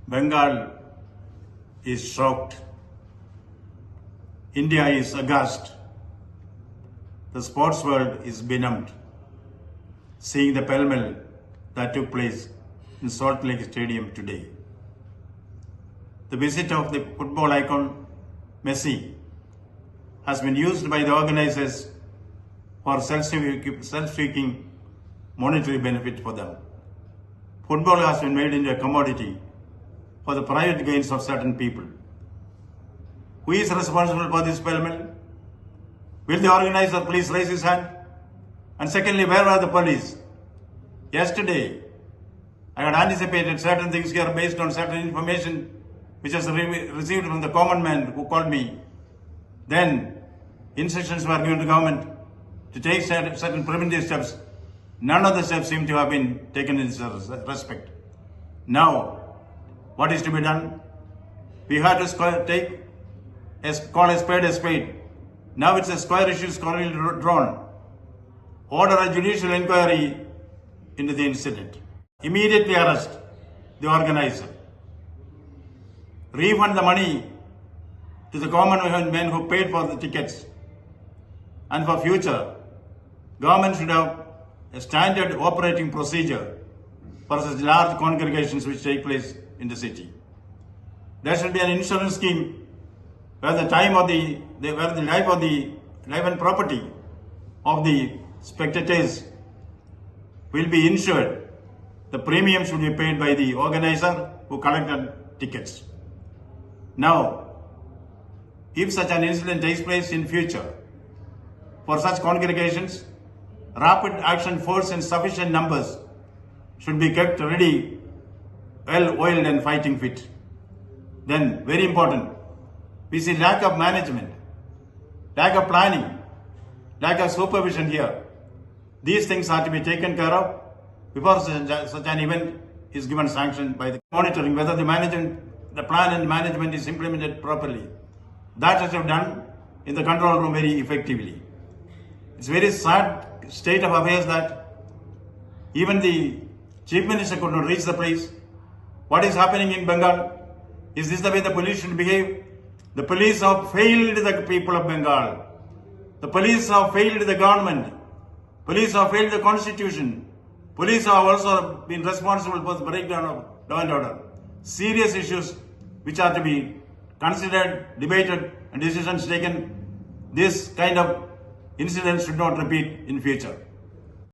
Bengal is shocked. India is aghast. The sports world is benumbed, seeing the pell-mell that took place in Salt Lake Stadium today. The visit of the football icon Messi has been used by the organizers for self-seeking monetary benefit for them. Football has been made into a commodity for the private gains of certain people. Who is responsible for this pell-mell? Will the organizer please raise his hand? And secondly, where were the police? Yesterday, I had anticipated certain things here based on certain information which was received from the common man who called me. Then, instructions were given to government to take certain preventive steps. None of the steps seem to have been taken in this respect. Now, what is to be done? We have to call a spade a spade. Now it's a square issue squarely drawn. Order a judicial inquiry into the incident. Immediately arrest the organizer. Refund the money to the common men who paid for the tickets. And for future, government should have a standard operating procedure for such large congregations which take place in the city. There should be an insurance scheme where the life and property of the spectators will be insured. The premium should be paid by the organizer who collected tickets. Now, if such an incident takes place in future, for such congregations, rapid action force in sufficient numbers should be kept ready, well-oiled and fighting fit. Then, very important, we see lack of management, lack of planning, lack of supervision here. These things are to be taken care of before such an event is given sanction by the monitoring whether the plan and management is implemented properly. That has been done in the control room very effectively. It's very sad state of affairs that even the Chief Minister could not reach the place. What is happening in Bengal? Is this the way the police should behave? The police have failed the people of Bengal. The police have failed the government. Police have failed the constitution. Police have also been responsible for the breakdown of law and order. Serious issues which are to be considered, debated, and decisions taken. This kind of incidents should not repeat in future.